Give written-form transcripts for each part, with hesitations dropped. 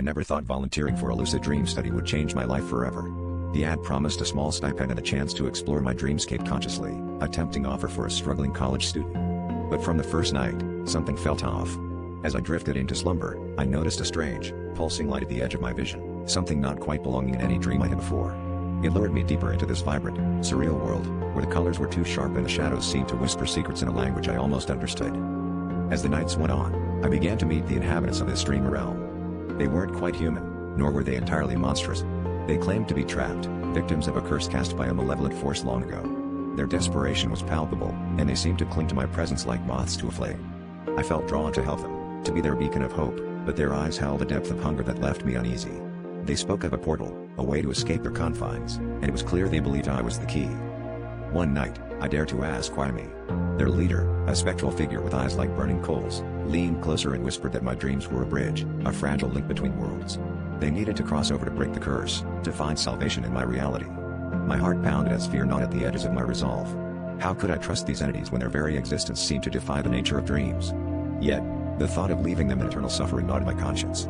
I never thought volunteering for a lucid dream study would change my life forever. The ad promised a small stipend and a chance to explore my dreamscape consciously, a tempting offer for a struggling college student. But from the first night, something felt off. As I drifted into slumber, I noticed a strange, pulsing light at the edge of my vision, something not quite belonging in any dream I had before. It lured me deeper into this vibrant, surreal world, where the colors were too sharp and the shadows seemed to whisper secrets in a language I almost understood. As the nights went on, I began to meet the inhabitants of this dream realm. They weren't quite human, nor were they entirely monstrous. They claimed to be trapped, victims of a curse cast by a malevolent force long ago. Their desperation was palpable, and they seemed to cling to my presence like moths to a flame. I felt drawn to help them, to be their beacon of hope, but their eyes held a depth of hunger that left me uneasy. They spoke of a portal, a way to escape their confines, and it was clear they believed I was the key. One night, I dared to ask why me. Their leader, a spectral figure with eyes like burning coals, leaned closer and whispered that my dreams were a bridge, a fragile link between worlds. They needed to cross over to break the curse, to find salvation in my reality. My heart pounded as fear gnawed at the edges of my resolve. How could I trust these entities when their very existence seemed to defy the nature of dreams? Yet, the thought of leaving them in eternal suffering gnawed my conscience.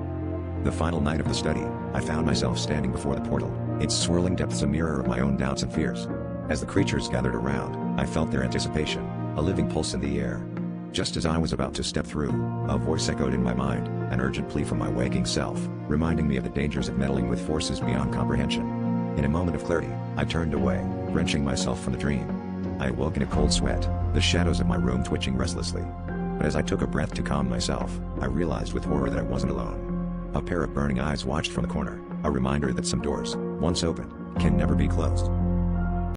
The final night of the study, I found myself standing before the portal, its swirling depths a mirror of my own doubts and fears. As the creatures gathered around, I felt their anticipation, a living pulse in the air. Just as I was about to step through, a voice echoed in my mind, an urgent plea from my waking self, reminding me of the dangers of meddling with forces beyond comprehension. In a moment of clarity, I turned away, wrenching myself from the dream. I awoke in a cold sweat, the shadows of my room twitching restlessly. But as I took a breath to calm myself, I realized with horror that I wasn't alone. A pair of burning eyes watched from the corner, a reminder that some doors, once open, can never be closed.